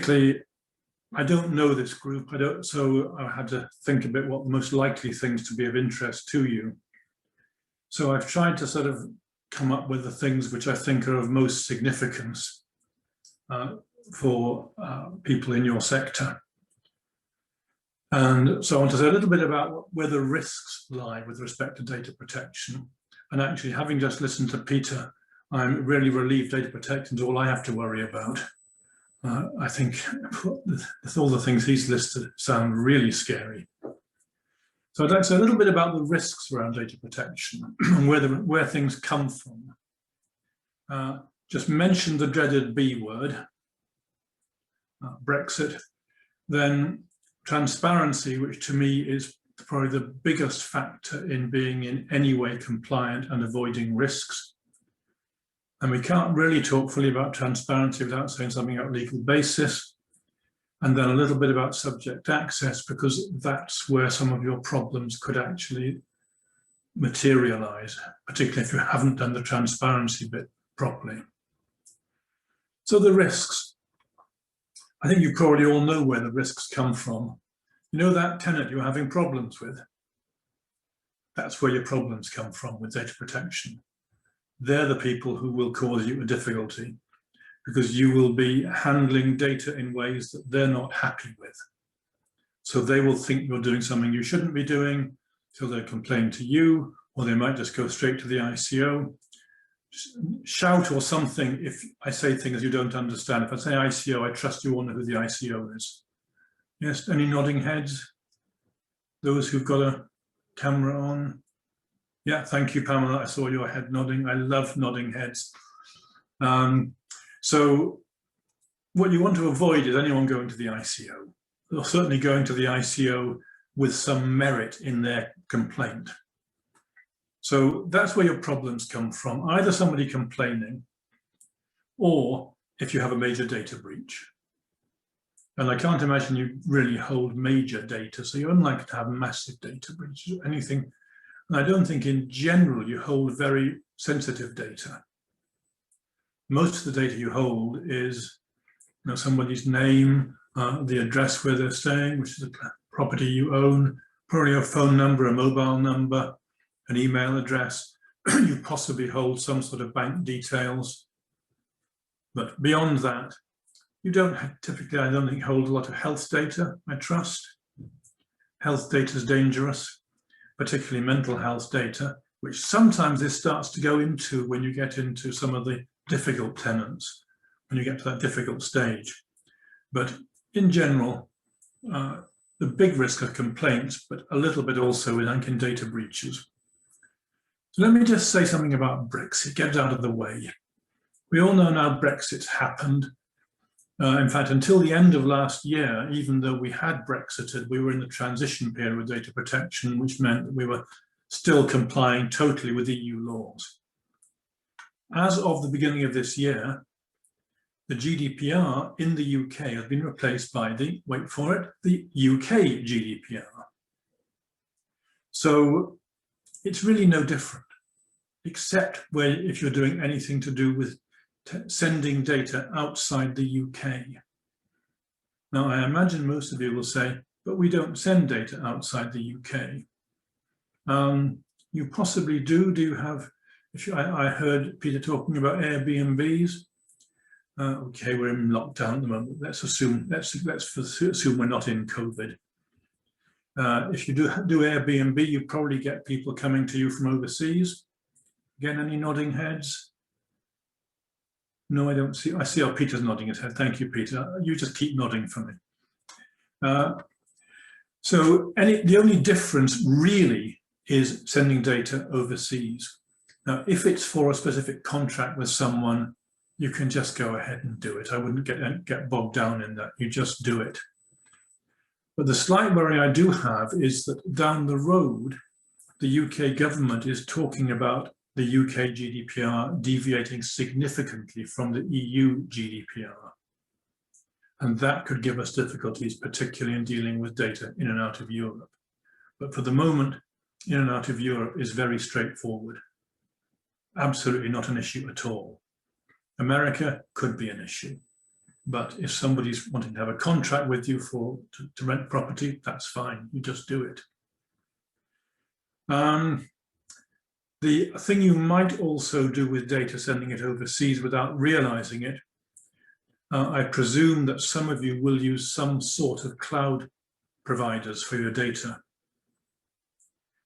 typically, I don't know this group, so I had to think a bit what the most likely things to be of interest to you. So I've tried to sort of come up with the things which I think are of most significance for people in your sector. And so I want to say a little bit about where the risks lie with respect to data protection. And actually, having just listened to Peter, I'm really relieved data protection is all I have to worry about. I think all the things he's listed sound really scary. So I'd like to say a little bit about the risks around data protection and where things come from. Just mention the dreaded B word, Brexit, then transparency, which to me is probably the biggest factor in being in any way compliant and avoiding risks. And we can't really talk fully about transparency without saying something about legal basis, and then a little bit about subject access, because that's where some of your problems could actually materialize, particularly if you haven't done the transparency bit properly. So the risks. I think you probably all know where the risks come from. You know that tenant you're having problems with? That's where your problems come from with data protection. They're the people who will cause you a difficulty because you will be handling data in ways that they're not happy with. So they will think you're doing something you shouldn't be doing, so they'll complain to you, or they might just go straight to the ICO. Shout or something if I say things you don't understand. If I say ICO, I trust you all know who the ICO is. Yes, any nodding heads? Those who've got a camera on? Yeah, thank you, Pamela. I saw your head nodding. I love nodding heads. So what you want to avoid is anyone going to the ICO, or certainly going to the ICO with some merit in their complaint. So that's where your problems come from, either somebody complaining or if you have a major data breach. And I can't imagine you really hold major data, so you're unlikely to have massive data breaches or anything. And I don't think in general you hold very sensitive data. Most of the data you hold is somebody's name, the address where they're staying, which is a property you own, probably a phone number, a mobile number, an email address. You possibly hold some sort of bank details. But beyond that, you don't typically, I don't think, hold a lot of health data, I trust. Health data is dangerous, particularly mental health data, which sometimes this starts to go into when you get into some of the difficult tenants, when you get to that difficult stage. But in general, the big risk of complaints, but a little bit also in data breaches. So let me just say something about Brexit, get it out of the way. We all know now Brexit's happened. In fact, until the end of last year, even though we had Brexited, we were in the transition period with data protection, which meant that we were still complying totally with EU laws. As of the beginning of this year, the GDPR in the UK has been replaced by the, wait for it, the UK GDPR. So it's really no different, except if you're doing anything to do with sending data outside the UK. Now, I imagine most of you will say, but we don't send data outside the UK. You possibly do. Do you have, I heard Peter talking about Airbnbs. Okay, we're in lockdown at the moment. Let's assume we're not in COVID. If you do Airbnb, you probably get people coming to you from overseas. Again, any nodding heads? No, I don't see. I see how Peter's nodding his head. Thank you, Peter. You just keep nodding for me. So the only difference really is sending data overseas. Now, if it's for a specific contract with someone, you can just go ahead and do it. I wouldn't get bogged down in that. You just do it. But the slight worry I do have is that down the road, the UK government is talking about the UK GDPR deviating significantly from the EU GDPR. And that could give us difficulties, particularly in dealing with data in and out of Europe. But for the moment, in and out of Europe is very straightforward. Absolutely not an issue at all. America could be an issue. But if somebody's wanting to have a contract with you to rent property, that's fine. You just do it. The thing you might also do with data, sending it overseas without realizing it, I presume that some of you will use some sort of cloud providers for your data.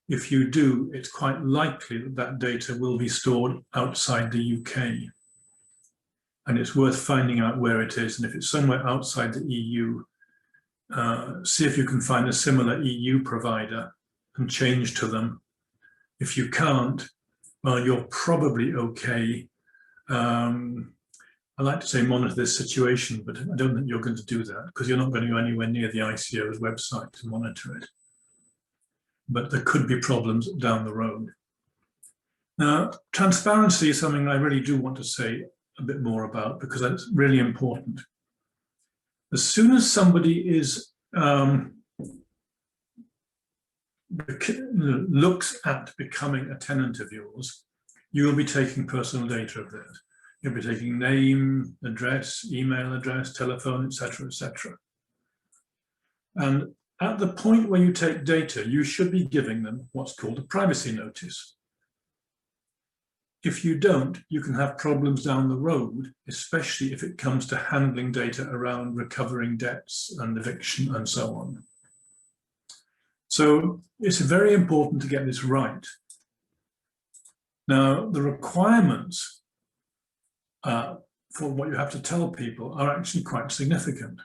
If you do, it's quite likely that that data will be stored outside the UK. And it's worth finding out where it is. And if it's somewhere outside the EU, see if you can find a similar EU provider and change to them. If you can't, well, you're probably okay. I like to say monitor this situation, but I don't think you're going to do that because you're not going to go anywhere near the ICO's website to monitor it. But there could be problems down the road. Now, transparency is something I really do want to say a bit more about because that's really important. As soon as somebody is looks at becoming a tenant of yours, you will be taking personal data of theirs. You'll be taking name, address, email address, telephone, etc., etc. And at the point where you take data, you should be giving them what's called a privacy notice. If you don't, you can have problems down the road, especially if it comes to handling data around recovering debts and eviction and so on. So it's very important to get this right. Now, the requirements for what you have to tell people are actually quite significant.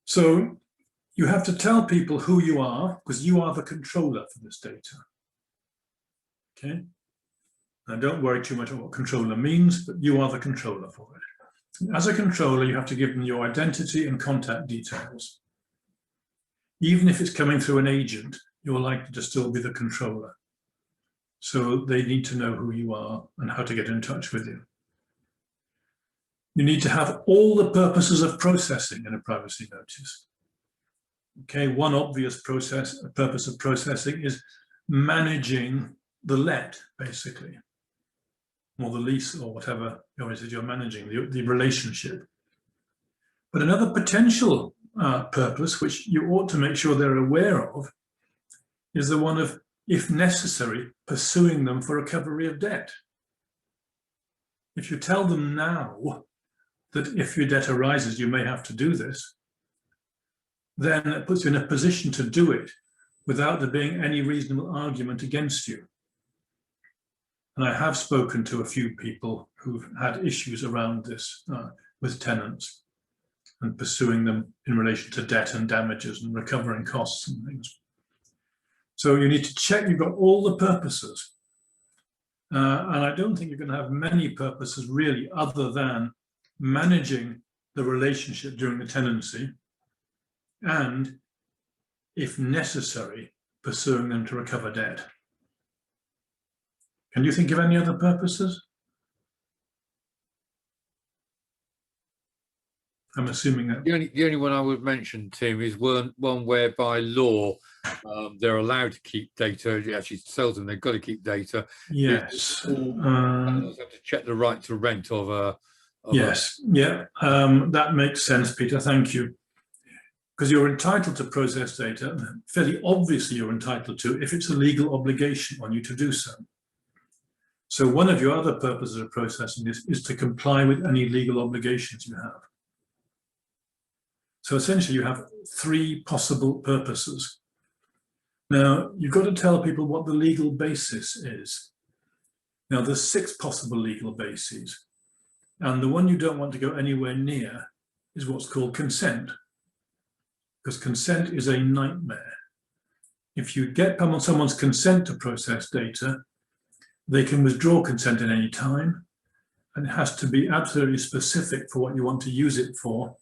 So you have to tell people who you are, because you are the controller for this data. Okay? Now don't worry too much about what controller means, but you are the controller for it. As a controller, you have to give them your identity and contact details. Even if it's coming through an agent, you're likely to still be the controller. So they need to know who you are and how to get in touch with you. You need to have all the purposes of processing in a privacy notice. Okay, one obvious purpose of processing is managing the let, basically, or the lease, or whatever it is you're managing, the relationship. But another potential purpose, which you ought to make sure they're aware of, is the one of, if necessary, pursuing them for recovery of debt. If you tell them now that if your debt arises, you may have to do this, then it puts you in a position to do it without there being any reasonable argument against you. And I have spoken to a few people who've had issues around this with tenants and pursuing them in relation to debt and damages and recovering costs and things. So you need to check you've got all the purposes. And I don't think you're going to have many purposes really other than managing the relationship during the tenancy and, if necessary, pursuing them to recover debt. Can you think of any other purposes? I'm assuming that the only one I would mention, Tim, is one where by law they're allowed to keep data. It actually tells them they've got to keep data. Yes. Landlords have to check the right to rent of a. Yes. Yeah. That makes sense, Peter. Thank you. Because you're entitled to process data. Fairly obviously, you're entitled to if it's a legal obligation on you to do so. So one of your other purposes of processing this is to comply with any legal obligations you have. So essentially, you have three possible purposes. Now, you've got to tell people what the legal basis is. Now, there's 6 possible legal bases. And the one you don't want to go anywhere near is what's called consent. Because consent is a nightmare. If you get someone's consent to process data, they can withdraw consent at any time. And it has to be absolutely specific for what you want to use it for.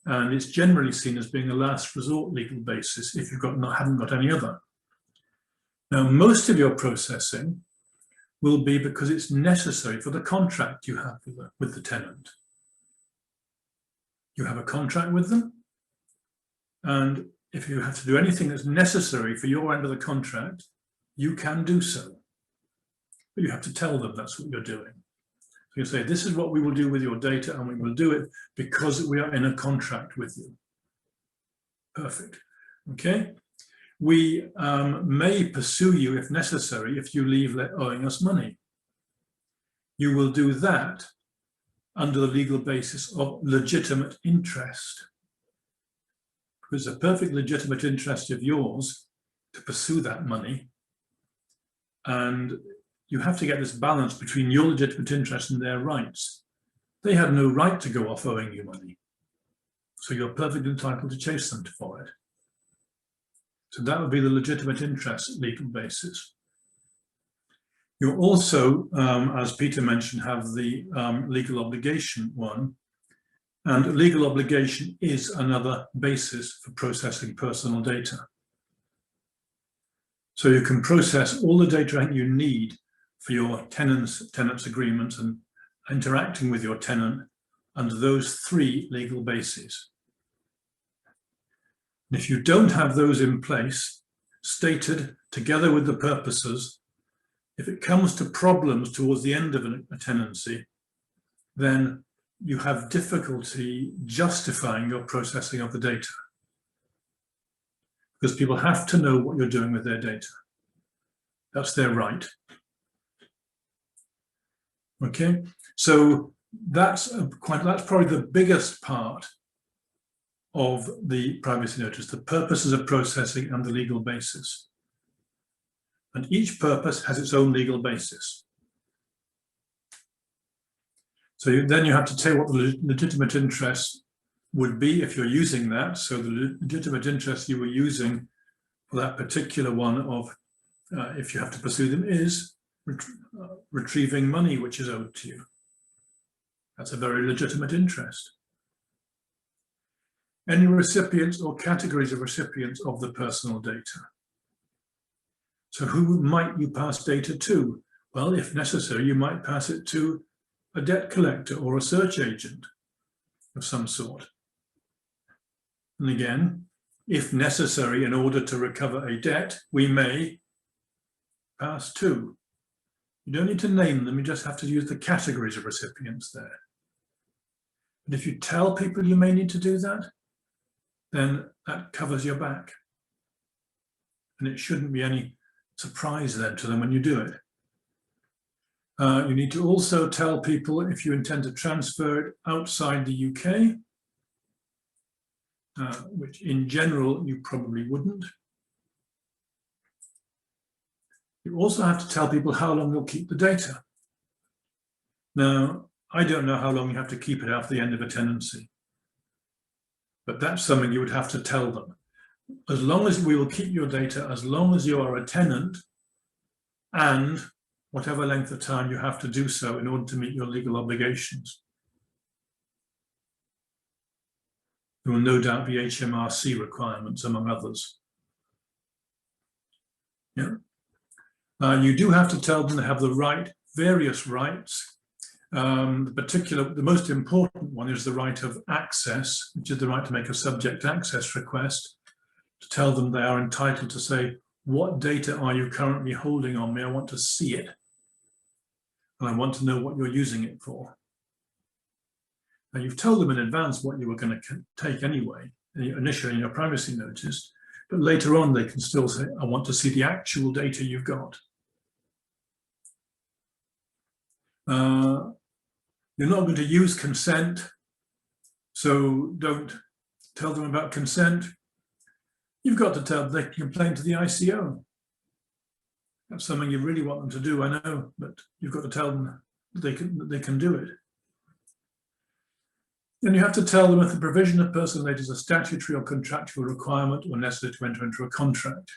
And it's generally seen as being a last resort legal basis if you've haven't got any other. Now, most of your processing will be because it's necessary for the contract you have with the tenant. You have a contract with them, and if you have to do anything that's necessary for your end of the contract, you can do so. But you have to tell them that's what you're doing. So you say, this is what we will do with your data, and we will do it because we are in a contract with you. Perfect. Okay. We may pursue you if necessary if you leave owing us money. You will do that under the legal basis of legitimate interest. It's a perfect legitimate interest of yours to pursue that money. And you have to get this balance between your legitimate interest and their rights. They have no right to go off owing you money. So you're perfectly entitled to chase them for it. So that would be the legitimate interest legal basis. You also, as Peter mentioned, have the legal obligation one. And legal obligation is another basis for processing personal data. So you can process all the data you need for your tenants agreements and interacting with your tenant under those three legal bases. And if you don't have those in place, stated together with the purposes, if it comes to problems towards the end of a tenancy, then you have difficulty justifying your processing of the data. Because people have to know what you're doing with their data. That's their right. Okay, so that's probably the biggest part of the privacy notice, the purposes of processing and the legal basis. And each purpose has its own legal basis. So then you have to tell what the legitimate interest would be if you're using that. So the legitimate interest you were using for that particular one of, if you have to pursue them, is retrieving money which is owed to you. That's a very legitimate interest. Any recipients or categories of recipients of the personal data. So who might you pass data to? Well, if necessary, you might pass it to a debt collector or a search agent of some sort. And again, if necessary, in order to recover a debt, we may pass to. You don't need to name them, you just have to use the categories of recipients there. And if you tell people you may need to do that, then that covers your back. And it shouldn't be any surprise then to them when you do it. You need to also tell people if you intend to transfer it outside the UK, which in general you probably wouldn't. You also have to tell people how long you'll keep the data. Now, I don't know how long you have to keep it after the end of a tenancy, but that's something you would have to tell them. As long as we will keep your data, as long as you are a tenant, and whatever length of time you have to do so in order to meet your legal obligations. There will no doubt be HMRC requirements, among others. Yeah. You do have to tell them they have the right, various rights. The most important one is the right of access, which is the right to make a subject access request, to tell them they are entitled to say, what data are you currently holding on me? I want to see it. And I want to know what you're using it for. Now, you've told them in advance what you were going to take anyway, initially in your privacy notice, but later on they can still say, I want to see the actual data you've got. You're not going to use consent, so don't tell them about consent. You've got to tell them they can complain to the ICO. That's something you really want them to do, I know, but you've got to tell them that they can do it. And you have to tell them if the provision of personal data is a statutory or contractual requirement or necessary to enter into a contract.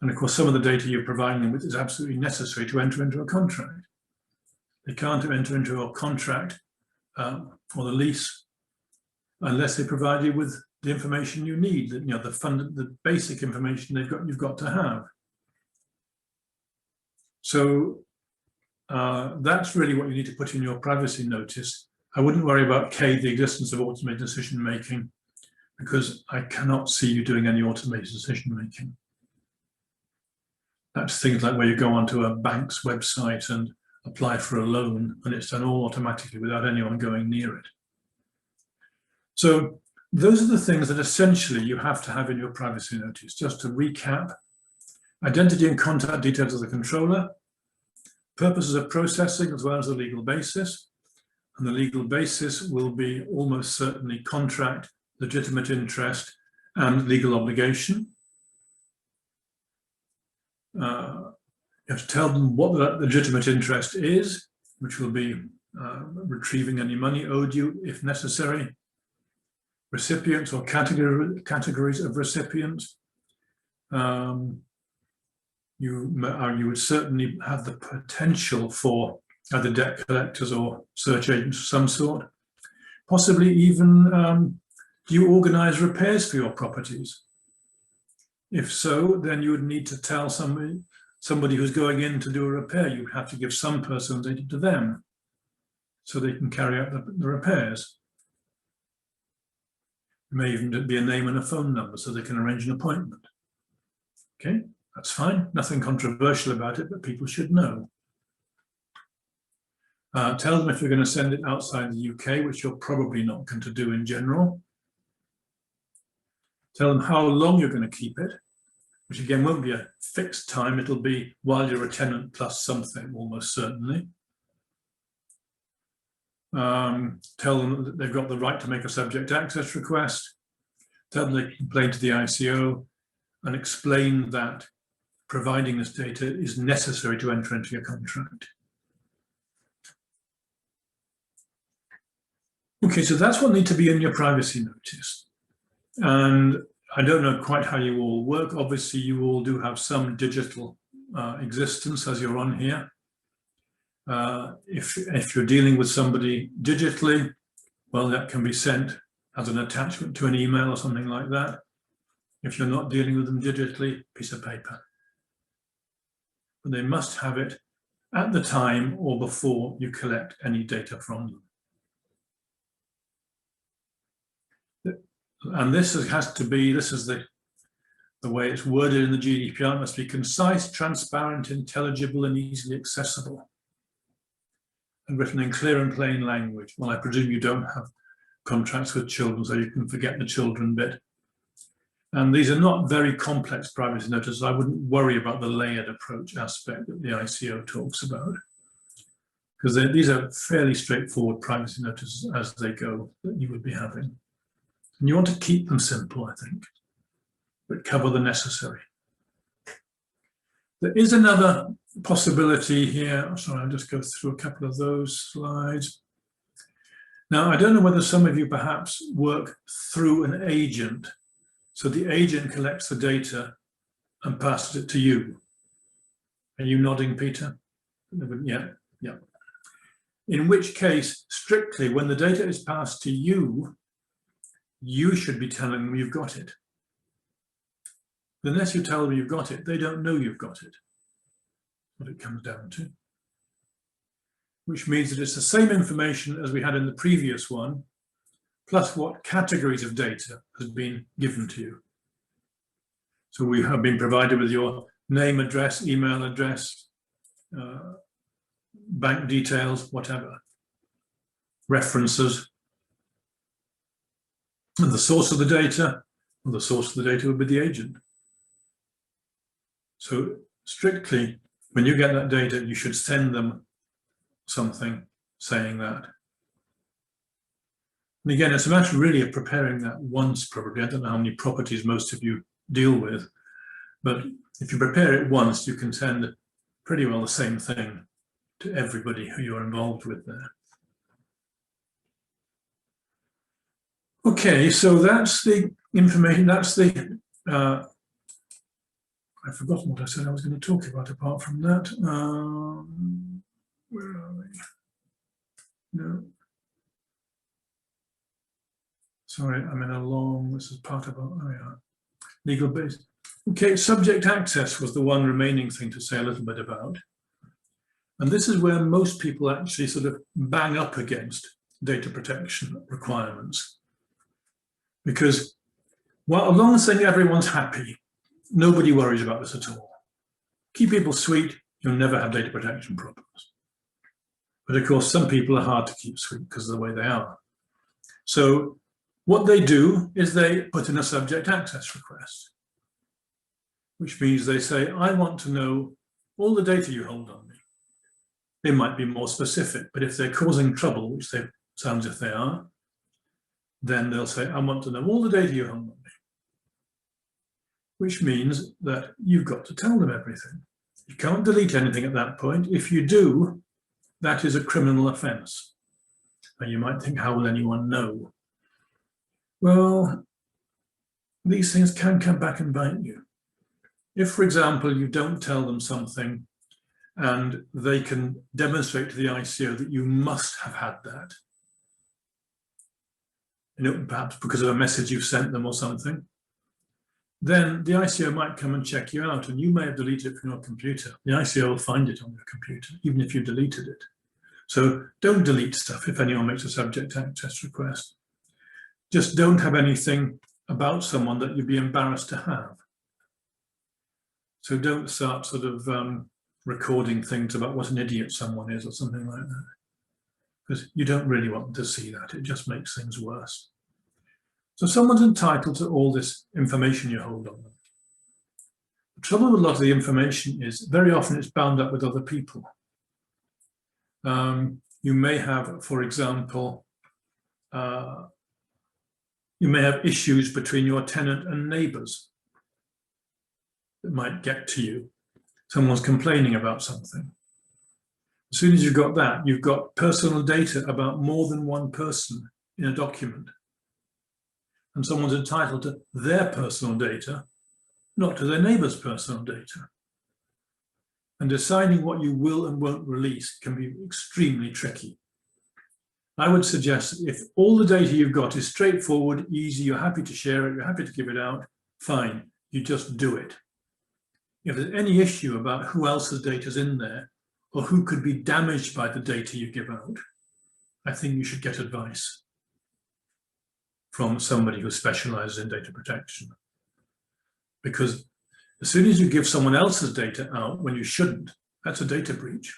And of course, some of the data you're providing them with is absolutely necessary to enter into a contract. They can't enter into a contract or the lease unless they provide you with the information you need, the basic information you've got to have. So that's really what you need to put in your privacy notice. I wouldn't worry about K, the existence of automated decision making, because I cannot see you doing any automated decision making. That's things like where you go onto a bank's website and apply for a loan, and it's done all automatically without anyone going near it. So those are the things that essentially you have to have in your privacy notice. Just to recap: identity and contact details of the controller, purposes of processing as well as the legal basis. And the legal basis will be almost certainly contract, legitimate interest, and legal obligation. You have to tell them what the legitimate interest is, which will be retrieving any money owed you if necessary. Recipients or categories of recipients. You would certainly have the potential for either debt collectors or search agents of some sort. Possibly even, do you organize repairs for your properties? If so, then you would need to tell somebody who's going in to do a repair. You'd have to give some personal data to them so they can carry out the repairs. It may even be a name and a phone number so they can arrange an appointment. Okay, that's fine. Nothing controversial about it, but people should know. Tell them if you're going to send it outside the UK, which you're probably not going to do in general. Tell them how long you're going to keep it, which again won't be a fixed time. It'll be while you're a tenant plus something, almost certainly. Tell them that they've got the right to make a subject access request. Tell them they can complain to the ICO, and explain that providing this data is necessary to enter into your contract. Okay, so that's what needs to be in your privacy notice. And I don't know quite how you all work. Obviously, you all do have some digital existence as you're on here. If you're dealing with somebody digitally, well, that can be sent as an attachment to an email or something like that. If you're not dealing with them digitally, piece of paper. But they must have it at the time or before you collect any data from them. And this has to be, this is the way it's worded in the GDPR, it must be concise, transparent, intelligible, and easily accessible. And written in clear and plain language. Well, I presume you don't have contracts with children, so you can forget the children bit. And these are not very complex privacy notices. I wouldn't worry about the layered approach aspect that the ICO talks about, because these are fairly straightforward privacy notices as they go that you would be having. And you want to keep them simple, I think, but cover the necessary. There is another possibility here. Sorry, I'll just go through a couple of those slides. Now, I don't know whether some of you perhaps work through an agent. So the agent collects the data and passes it to you. Are you nodding, Peter? Yeah, yeah. In which case, strictly, when the data is passed to you, you should be telling them you've got it. Unless you tell them you've got it, they don't know you've got it. What it comes down to. Which means that it's the same information as we had in the previous one, plus what categories of data has been given to you. So we have been provided with your name, address, email address, bank details, whatever, references. And the source of the data, well, the source of the data would be the agent. So strictly, when you get that data, you should send them something saying that. And again, it's a matter really of preparing that once, probably. I don't know how many properties most of you deal with, but if you prepare it once, you can send pretty well the same thing to everybody who you're involved with there. Okay, so that's the information, that's the, I've forgotten what I said I was going to talk about apart from that. Where are we? No. Sorry, I'm in a long, this is part of our, oh yeah, legal base. Okay, subject access was the one remaining thing to say a little bit about. And this is where most people actually sort of bang up against data protection requirements. Because while as long as everyone's happy, nobody worries about this at all. Keep people sweet, you'll never have data protection problems. But of course, some people are hard to keep sweet because of the way they are. So what they do is they put in a subject access request, which means they say, I want to know all the data you hold on me. They might be more specific, but if they're causing trouble, which they sounds if they are, then they'll say, I want to know all the data you hold on me, which means that you've got to tell them everything. You can't delete anything at that point. If you do, that is a criminal offence. And you might think, how will anyone know? Well, these things can come back and bite you. If, for example, you don't tell them something and they can demonstrate to the ICO that you must have had that, perhaps because of a message you've sent them or something, then the ICO might come and check you out, and you may have deleted it from your computer. The ICO will find it on your computer, even if you deleted it. So don't delete stuff if anyone makes a subject access request. Just don't have anything about someone that you'd be embarrassed to have. So don't start sort of recording things about what an idiot someone is or something like that, because you don't really want them to see that. It just makes things worse. So someone's entitled to all this information you hold on them. The trouble with a lot of the information is very often it's bound up with other people. You may have, for example, you may have issues between your tenant and neighbours that might get to you. Someone's complaining about something. As soon as you've got that, you've got personal data about more than one person in a document. And someone's entitled to their personal data, not to their neighbour's personal data. And deciding what you will and won't release can be extremely tricky. I would suggest if all the data you've got is straightforward, easy, you're happy to share it, you're happy to give it out, fine, you just do it. If there's any issue about who else's data is in there or who could be damaged by the data you give out, I think you should get advice from somebody who specializes in data protection. Because as soon as you give someone else's data out when you shouldn't, that's a data breach.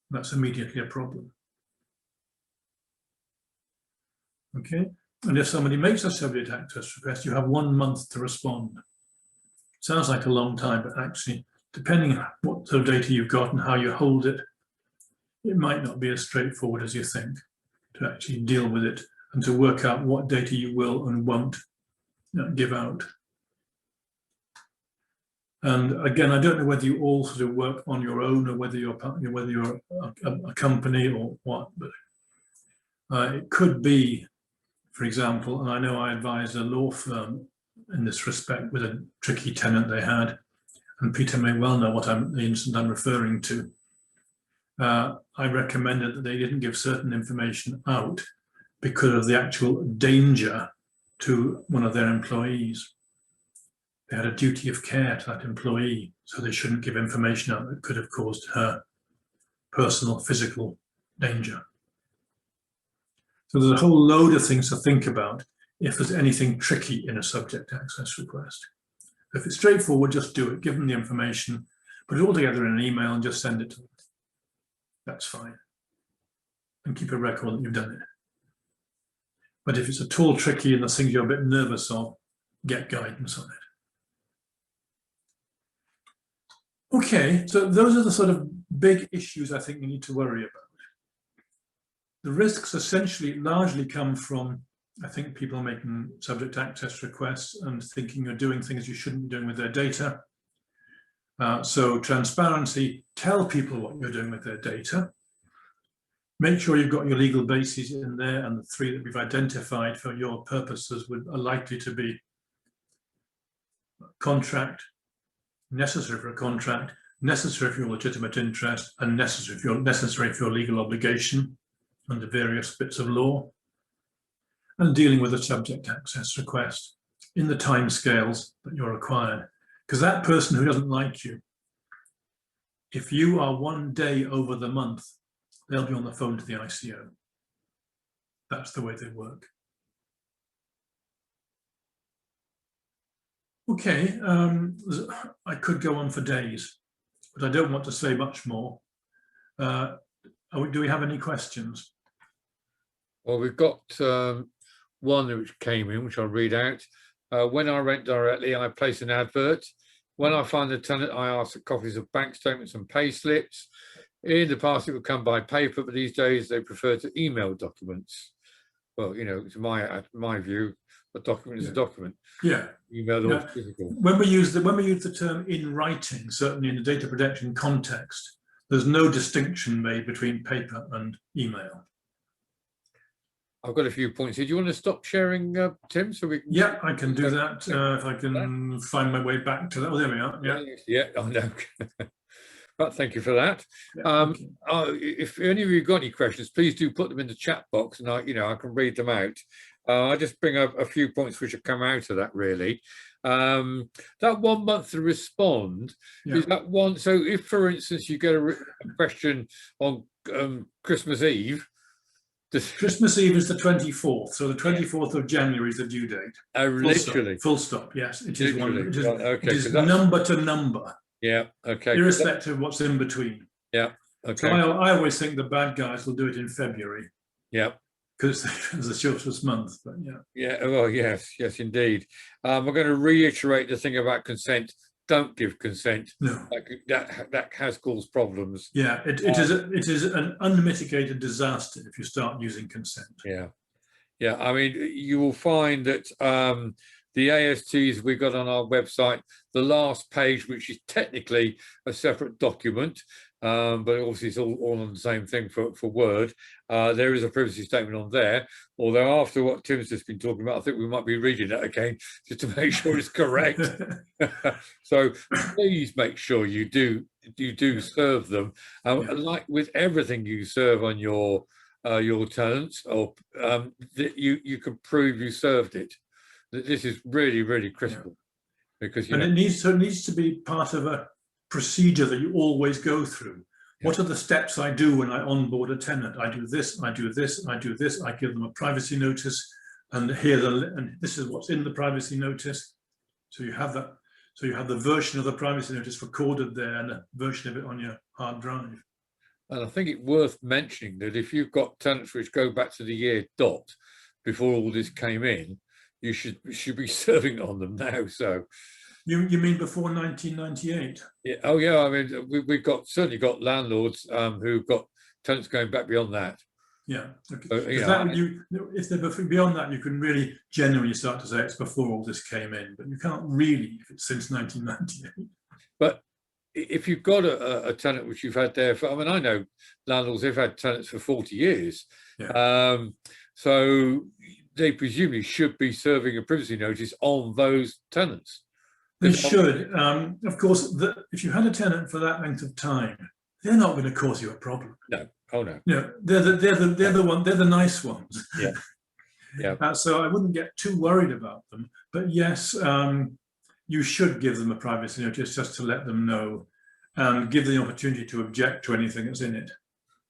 That's immediately a problem. Okay, and if somebody makes a subject access request, you have 1 month to respond. Sounds like a long time, but actually, depending on what sort of data you've got and how you hold it, it might not be as straightforward as you think to actually deal with it and to work out what data you will and won't give out. And again, I don't know whether you all sort of work on your own or whether you're a company or what, but it could be, for example, and I know I advised a law firm in this respect with a tricky tenant they had, and Peter may well know what the incident I'm referring to. I recommended that they didn't give certain information out because of the actual danger to one of their employees. They had a duty of care to that employee, so they shouldn't give information out that could have caused her personal physical danger. So there's a whole load of things to think about if there's anything tricky in a subject access request. If it's straightforward, just do it, give them the information, put it all together in an email and just send it to them. That's fine. And keep a record that you've done it. But if it's at all tricky and there's things you're a bit nervous of, get guidance on it. Okay, so those are the sort of big issues I think you need to worry about. The risks essentially largely come from, I think, people making subject access requests and thinking you're doing things you shouldn't be doing with their data. So transparency, tell people what you're doing with their data. Make sure you've got your legal bases in there, and the 3 that we've identified for your purposes are likely to be contract, necessary for a contract, necessary for your legitimate interest, and necessary for your legal obligation under various bits of law, and dealing with a subject access request in the timescales that you're required. Because that person who doesn't like you, if you are 1 day over the month, they'll be on the phone to the ICO. That's the way they work. Okay, I could go on for days, but I don't want to say much more. Do we have any questions? Well, we've got one which came in, which I'll read out. When I rent directly, I place an advert. When I find the tenant, I ask for copies of bank statements and pay slips. In the past, it would come by paper, but these days they prefer to email documents. Well, you know, it's my view, a document is a document. Yeah. Email or physical. When we use the term in writing, certainly in the data protection context, there's no distinction made between paper and email. I've got a few points here. Do you want to stop sharing, Tim, so we can... Yeah, I can do that if I can find my way back to that. Oh, there we are. Yeah, I know. But thank you for that. Yeah, if any of you got any questions, please do put them in the chat box, and I can read them out. I just bring up a few points which have come out of that, really. That 1 month to respond, is that one? So if, for instance, you get a question on Christmas Eve, Christmas Eve is the 24th, so the 24th of January is the due date. Literally. Full stop, yes. It is one. It is, okay, it is number to number. Yeah, okay. Irrespective of what's in between. Yeah, okay. So I always think the bad guys will do it in February. Yeah. Because it's the shortest month, but yeah. Yeah, well, yes, indeed. I'm going to reiterate the thing about consent. Don't give consent. No. That has caused problems. Yeah, it is an unmitigated disaster if you start using consent. Yeah. I mean, you will find that the ASTs we got on our website, the last page, which is technically a separate document, but obviously it's all on the same thing for Word. There is a privacy statement on there, although after what Tim's just been talking about, I think we might be reading that again just to make sure it's correct. So please make sure you do serve them. Like with everything you serve on your tenants, or that you can prove you served it. This is really, really critical, because it needs to be part of a procedure that you always go through. What are the steps I do when I onboard a tenant? I do this, I do this, I do this. I give them a privacy notice, and and this is what's in the privacy notice. So you have that. So you have the version of the privacy notice recorded there, and a version of it on your hard drive. And I think it's worth mentioning that if you've got tenants which go back to the year dot before all this came in, you should be serving on them now. So you mean before 1998? Yeah. Oh yeah. I mean, we've certainly got landlords who've got tenants going back beyond that. Yeah. Okay. So, if they're beyond that, you can really genuinely start to say it's before all this came in, but you can't really if it's since 1998. But if you've got a tenant which you've had there for, I mean, I know landlords have had tenants for 40 years. Yeah. So they presumably should be serving a privacy notice on those tenants. They should. Of course, if you had a tenant for that length of time, they're not going to cause you a problem. No. Oh no. No, they're the nice ones. Yeah. Yeah. So I wouldn't get too worried about them. But yes, you should give them a privacy notice just to let them know, and give them the opportunity to object to anything that's in it.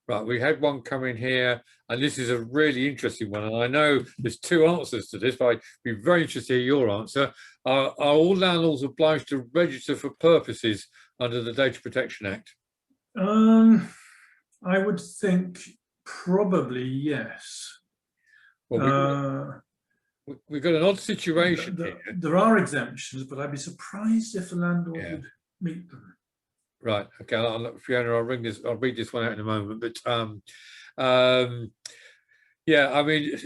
Right, we had one come in here, and this is a really interesting one. And I know there's two answers to this, but I'd be very interested to hear your answer. Are all landlords obliged to register for purposes under the Data Protection Act? I would think probably yes. Well, we've got an odd situation here. There are exemptions, but I'd be surprised if the landlord would meet them. Right. Okay. Fiona, I'll read this one out in a moment. But yeah, I mean,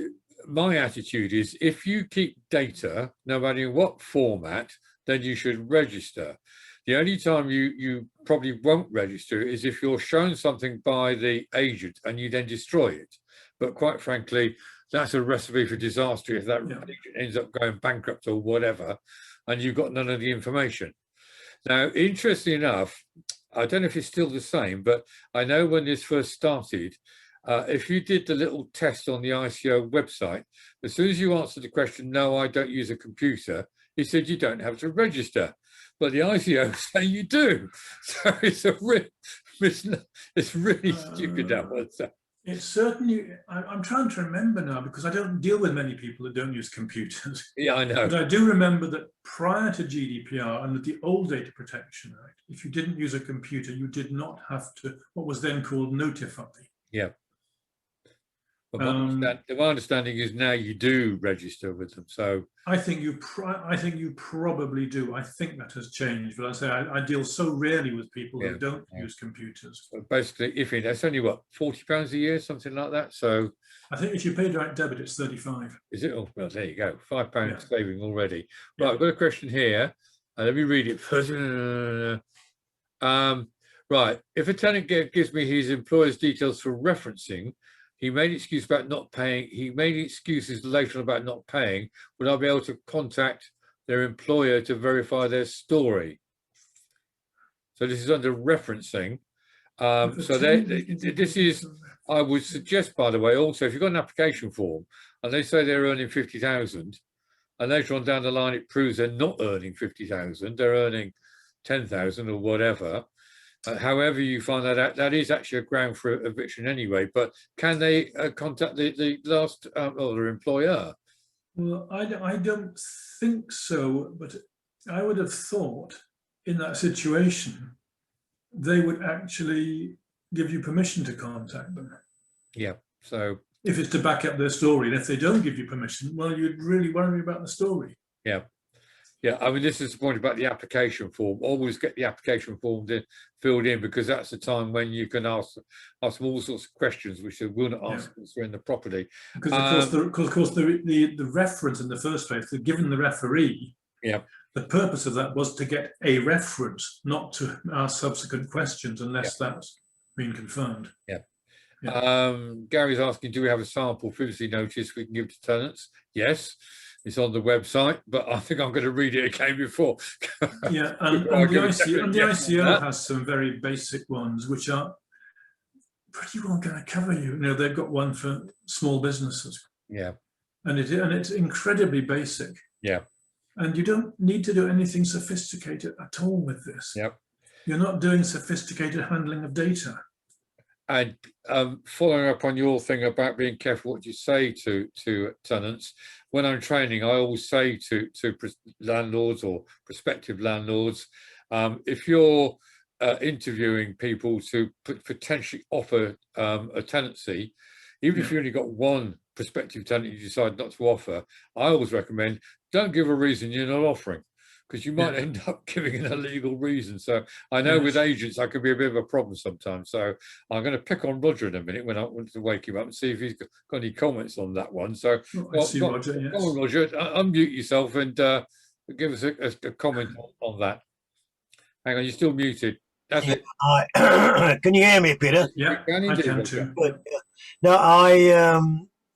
my attitude is if you keep data, no matter in what format, then you should register. The only time you probably won't register is if you're shown something by the agent and you then destroy it. But quite frankly, that's a recipe for disaster if that agent ends up going bankrupt or whatever, and you've got none of the information. Now, interestingly enough, I don't know if it's still the same, but I know when this first started, if you did the little test on the ICO website, as soon as you answered the question, no, I don't use a computer, it said you don't have to register. But the ICO say you do. So it's really stupid, that one. So. It's certainly, I'm trying to remember now, because I don't deal with many people that don't use computers. Yeah, I know. But I do remember that prior to GDPR under the old Data Protection Act, if you didn't use a computer, you did not have to, what was then called notify. Yeah. But my understanding is now you do register with them. So I think you probably do. I think that has changed, but I say I deal so rarely with people who don't use computers. So basically, if that's only what, £40 a year, something like that. So I think if you pay direct debit, it's 35. Is it? Oh, well, there you go. £5 saving already. Yeah. Right, I've got a question here. Let me read it first. Right, if a tenant gives me his employer's details for referencing, he made excuse about not paying. He made excuses later on about not paying. Would I be able to contact their employer to verify their story? So this is under referencing. So this is, I would suggest, by the way, also, if you've got an application form and they say they're earning 50,000 and later on down the line it proves they're not earning 50,000, they're earning 10,000 or whatever. However you find that out, that is actually a ground for eviction anyway. But can they contact the last or their employer? Well, I don't think so, but I would have thought in that situation they would actually give you permission to contact them. Yeah. So if it's to back up their story, and if they don't give you permission, well, you'd really worry about the story. Yeah. Yeah, I mean, this is the point about the application form. Always get the application form filled in, because that's the time when you can ask them all sorts of questions which they will not ask once they're in the property. Because of course the reference in the first place, they're given the referee. Yeah. The purpose of that was to get a reference, not to ask subsequent questions unless that's been confirmed. Yeah. Gary's asking, do we have a sample privacy notice we can give to tenants? Yes. It's on the website, but I think I'm going to read it again before. Yeah, and the ICO has some very basic ones, which are pretty well going to cover you. You know, they've got one for small businesses. Yeah, and it's incredibly basic. Yeah, and you don't need to do anything sophisticated at all with this. Yep. You're not doing sophisticated handling of data. And following up on your thing about being careful what you say to tenants, when I'm training, I always say to landlords or prospective landlords, if you're interviewing people to potentially offer a tenancy, even if you only got one prospective tenant you decide not to offer, I always recommend don't give a reason you're not offering, because you might end up giving an illegal reason. So I know with agents, that can be a bit of a problem sometimes. So I'm going to pick on Roger in a minute when I want to wake him up and see if he's got any comments on that one. So Roger, yes. Come on, Roger, unmute yourself and give us a comment on that. Hang on, you're still muted. That's it. Can you hear me, Peter? Yeah, I can too. Good. No,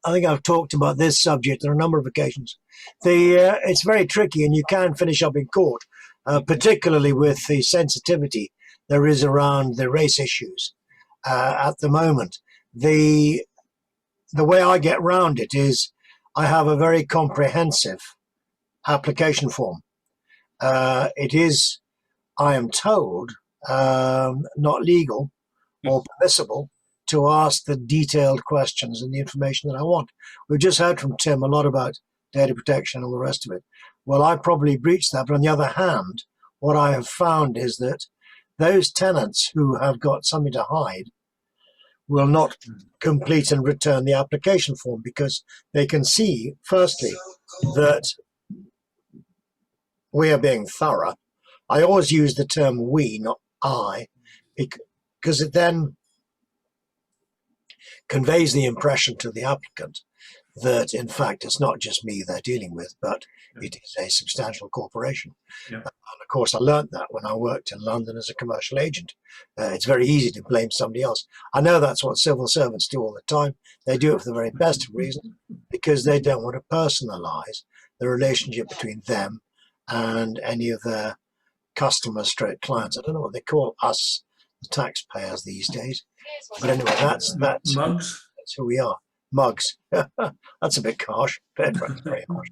I think I've talked about this subject on a number of occasions. It's very tricky, and you can finish up in court, particularly with the sensitivity there is around the race issues at the moment. The way I get around it is I have a very comprehensive application form. It is, I am told, not legal or permissible to ask the detailed questions and the information that I want. We've just heard from Tim a lot about data protection and all the rest of it. Well, I probably breached that, but on the other hand, what I have found is that those tenants who have got something to hide will not complete and return the application form, because they can see, firstly, that we are being thorough. I always use the term we, not I, because it then conveys the impression to the applicant that, in fact, it's not just me they're dealing with, but it is a substantial corporation. And of course, I learned that when I worked in London as a commercial agent. It's very easy to blame somebody else. I know that's what civil servants do all the time. They do it for the very best of reasons, because they don't want to personalize the relationship between them and any of their customers, straight clients. I don't know what they call us, the taxpayers, these days. But anyway, that's mugs. That's who we are. Mugs. That's a bit harsh. That's very harsh.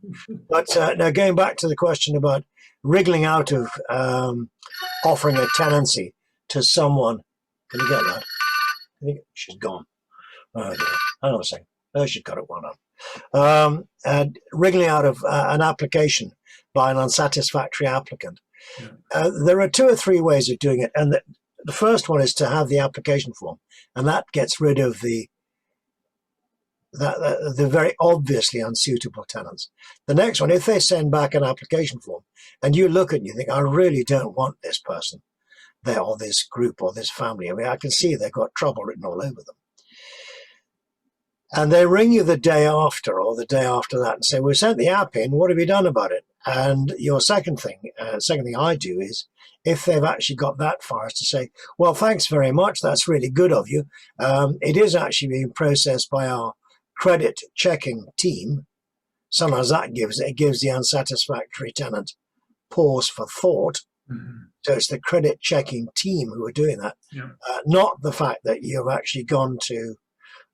But now going back to the question about wriggling out of offering a tenancy to someone. Can you get that? She's gone. Oh dear. Hang on a second. Oh, she's got it one on. And wriggling out of an application by an unsatisfactory applicant. There are 2 or 3 ways of doing it, and the first one is to have the application form, and that gets rid of the very obviously unsuitable tenants. The next one, if they send back an application form and you look at it and you think, I really don't want this person there, or this group, or this family. I mean, I can see they've got trouble written all over them. And they ring you the day after or the day after that and say, we sent the app in, what have you done about it? And your second thing I do is, if they've actually got that far, is to say, well, thanks very much, that's really good of you. It is actually being processed by our credit checking team. Sometimes that gives the unsatisfactory tenant pause for thought. Mm-hmm. So it's the credit checking team who are doing that, Yeah. not the fact that you've actually gone to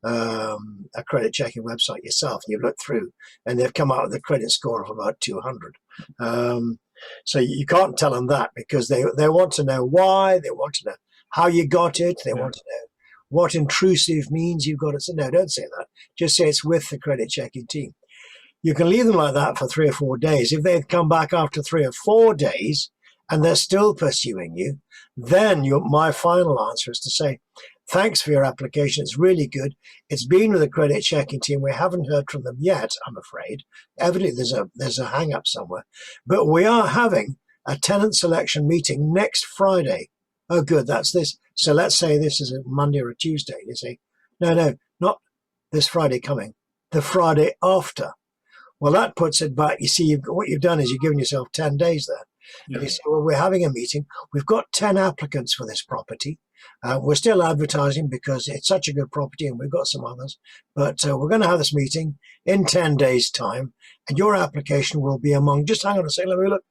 a credit checking website yourself and you've looked through and they've come out with a credit score of about 200. So you can't tell them that, because they want to know why, they want to know how you got it, they want to know what intrusive means you've got it. So no, don't say that. Just say it's with the credit checking team. You can leave them like that for 3 or 4 days. If they come back after 3 or 4 days and they're still pursuing you, then my final answer is to say, thanks for your application. It's really good. It's been with the credit checking team. We haven't heard from them yet, I'm afraid. Evidently, there's a hang up somewhere. But we are having a tenant selection meeting next Friday. Oh, good. That's this. So let's say this is a Monday or a Tuesday. You say, no, not this Friday coming, the Friday after. Well, that puts it back. You see, what you've done is you've given yourself 10 days there. Yeah. And you say, well, we're having a meeting. We've got 10 applicants for this property. We're still advertising because it's such a good property and we've got some others. But we're going to have this meeting in 10 days' time. And your application will be among, just hang on a second, let me look.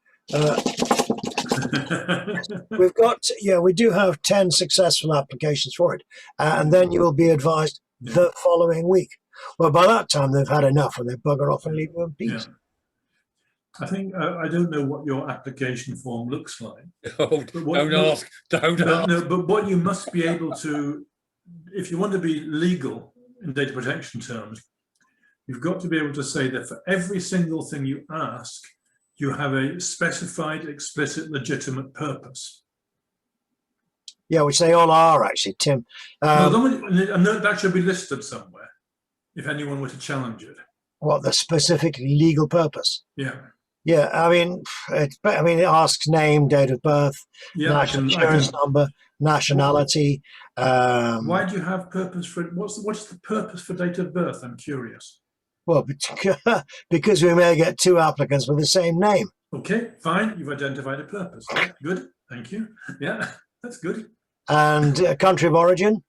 We've got, we do have 10 successful applications for it. And then you will be advised the following week. Well, by that time, they've had enough and they bugger off and leave you in peace. Yeah. I think, I don't know what your application form looks like. Oh, don't ask. No, but what you must be able to, if you want to be legal in data protection terms, you've got to be able to say that for every single thing you ask, you have a specified, explicit, legitimate purpose. Yeah, which they all are, actually, Tim. And that should be listed somewhere if anyone were to challenge it. What, the specific legal purpose? Yeah. Yeah, I mean, it asks name, date of birth, national insurance number, nationality. Why do you have purpose for it? What's the purpose for date of birth? I'm curious. Well, because we may get 2 applicants with the same name. Okay, fine. You've identified a purpose. Good. Thank you. Yeah, that's good. And country of origin?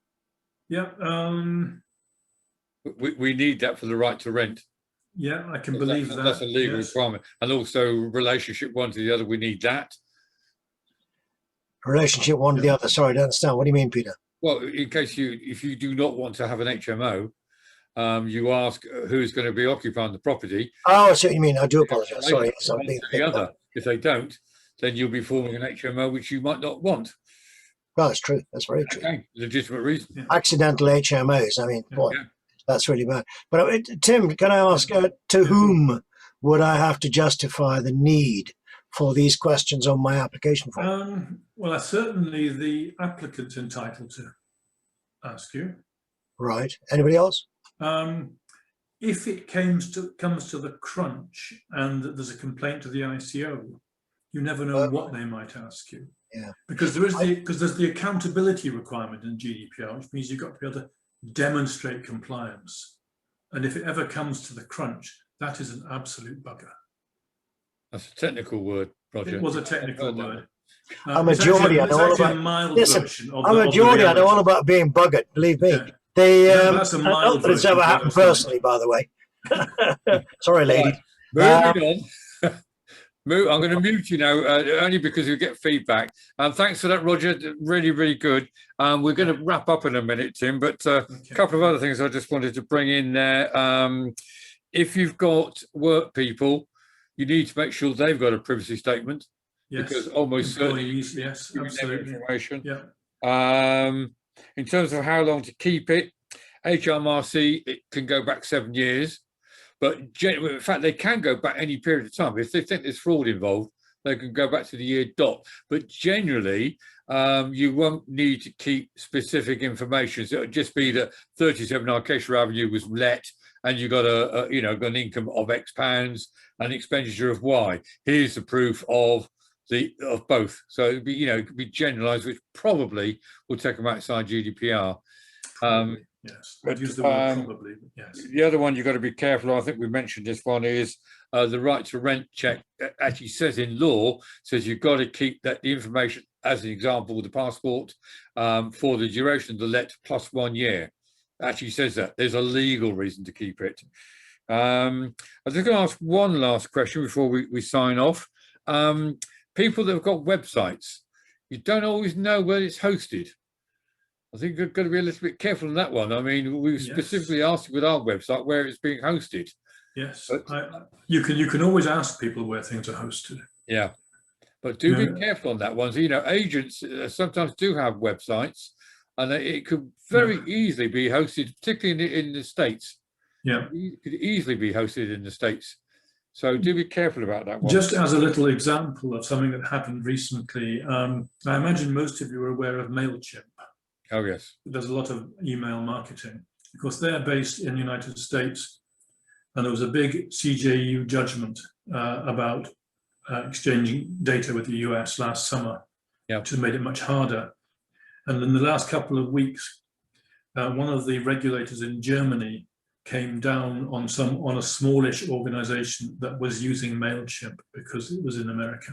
Yeah. We need that for the right to rent. Yeah, I can believe that. That's a legal requirement. And also relationship one to the other, we need that. Relationship one to the other. Sorry, I don't understand. What do you mean, Peter? Well, in case if you do not want to have an HMO, you ask who's going to be occupying the property. Oh, I see what you mean. I do apologise. Sorry. The other. If they don't, then you'll be forming an HMO which you might not want. Well, that's true. That's very true. Okay. Legitimate reason. Yeah. Accidental HMOs. I mean, boy, that's really bad. But Tim, can I ask, to whom would I have to justify the need for these questions on my application form? Well, certainly the applicant's entitled to ask you. Right. Anybody else? If it comes to the crunch and there's a complaint to the ICO, you never know what they might ask you. Yeah. Because there's the accountability requirement in GDPR, which means you've got to be able to demonstrate compliance. And if it ever comes to the crunch, that is an absolute bugger. That's a technical word, Roger. It was a technical word. I'm a Geordie. I know all about. Listen, I'm a Geordie. I know all about being buggered. Believe me. Yeah. That's a mild not that it's ever happened personally, by the way. Sorry, lady. Moving on. I'm going to mute you now, only because you get feedback. Thanks for that, Roger. Really, really good. We're going to wrap up in a minute, Tim, but a couple of other things I just wanted to bring in there. If you've got work people, you need to make sure they've got a privacy statement. Yes. Because almost certainly, yes, absolutely. Information. Yeah. In terms of how long to keep it, HMRC, it can go back 7 years. But in fact, they can go back any period of time. If they think there's fraud involved, they can go back to the year dot. But generally, you won't need to keep specific information. So it'll just be that 37 Acacia Avenue was let, and you got got an income of X pounds, an expenditure of Y. Here's the proof of both. So it'd be, it could be generalized, which probably will take them outside GDPR. Yes, I'd use the word probably, but yes. The other one you've got to be careful. I think we mentioned this one is the right to rent check. Actually says in law, says you've got to keep the information, as an example, with the passport for the duration of the let plus 1 year. Actually says that there's a legal reason to keep it. I was just going to ask one last question before we sign off. People that have got websites, you don't always know where it's hosted. I think you've got to be a little bit careful on that one. I mean, we specifically asked with our website where it's being hosted. Yes, but, you can always ask people where things are hosted. Yeah, but do be careful on that one. So, agents sometimes do have websites, and it could very easily be hosted, particularly in the States. Yeah, It could easily be hosted in the States. So do be careful about that one. Just as a little example of something that happened recently, I imagine most of you are aware of MailChimp. Oh, yes. There's a lot of email marketing. Of course, they're based in the United States, and there was a big CJU judgment about exchanging data with the US last summer, which has made it much harder. And in the last couple of weeks, one of the regulators in Germany came down on a smallish organization that was using MailChimp because it was in America.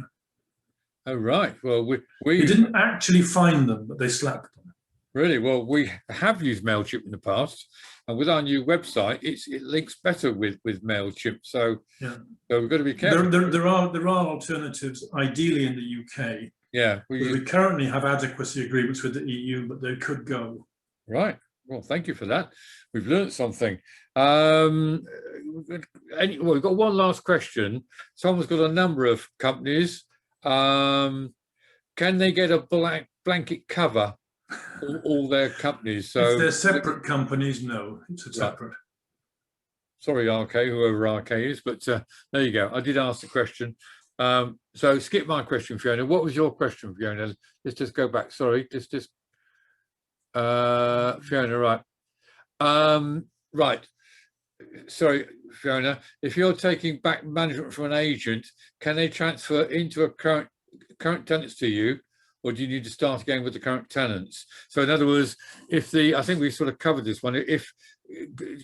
Oh, right. Well, we didn't actually find them, but they slapped them. Really? Well, we have used MailChimp in the past, and with our new website, it links better with MailChimp. So, so we've got to be careful. There are alternatives, ideally in the UK. Yeah. We currently have adequacy agreements with the EU, but they could go. Right. Well, thank you for that. We've learned something. We've got one last question. Someone's got a number of companies. Can they get a blanket cover? All their companies. So if they're separate companies, no, it's a separate. Sorry, RK, whoever RK is, but there you go. I did ask the question. So skip my question, Fiona. What was your question, Fiona? Let's just go back. Sorry, just Fiona, right. Right. Sorry, Fiona. If you're taking back management from an agent, can they transfer into a current tenants to you? Or do you need to start again with the current tenants? So in other words, I think we sort of covered this one. If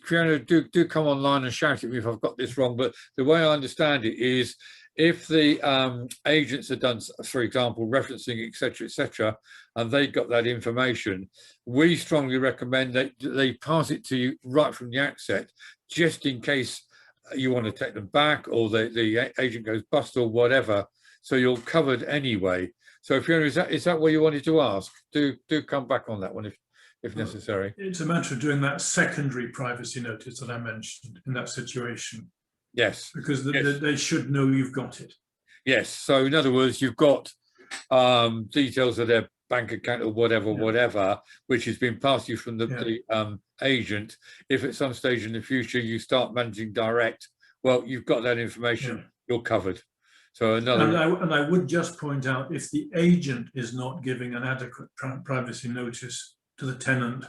Fiona, do come online and shout at me if I've got this wrong, but the way I understand it is if the agents are done, for example, referencing, etc., and they got that information, we strongly recommend that they pass it to you right from the outset, just in case you want to take them back or the agent goes bust or whatever. So you're covered anyway. So Fiona, is that what you wanted to ask? Do come back on that one if necessary. It's a matter of doing that secondary privacy notice that I mentioned in that situation. Yes. Because they should know you've got it. Yes. So in other words, you've got details of their bank account or whatever, which has been passed to you from the agent. If at some stage in the future you start managing direct, well, you've got that information, you're covered. So and I would just point out, if the agent is not giving an adequate privacy notice to the tenant,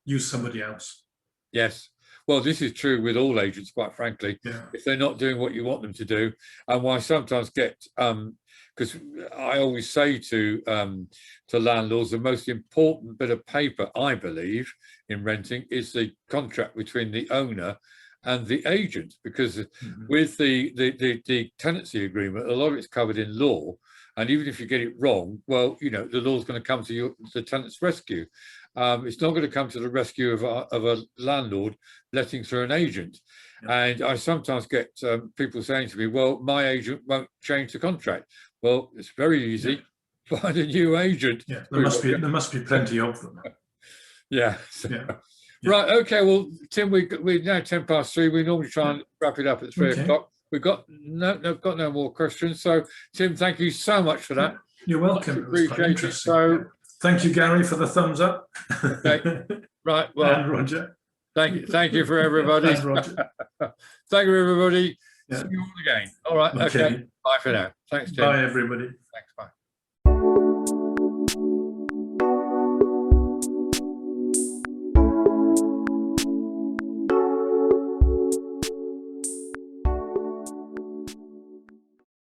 use somebody else. Yes. Well, this is true with all agents, quite frankly. If they're not doing what you want them to do, and why I sometimes get, because I always say to landlords, the most important bit of paper, I believe, in renting is the contract between the owner and the agent, because with the tenancy agreement, a lot of it's covered in law, and even if you get it wrong, well, the law's going to come to the tenant's rescue. It's not going to come to the rescue of a landlord letting through an agent. And I sometimes get people saying to me, well, my agent won't change the contract. Well, it's very easy. Find a new agent. There must be plenty of them. Right. Okay. Well, Tim, we're now 3:10. We normally try and wrap it up at 3 o'clock. We've got no more questions. So, Tim, thank you so much for that. You're welcome. Appreciate it. So, thank you, Gary, for the thumbs up. Okay. Right. Well, and Roger. Thank you for everybody. And Roger. Thank you, everybody. Yeah. See you all again. All right. Okay. Okay. Bye for now. Thanks, Tim. Bye, everybody. Thanks. Bye.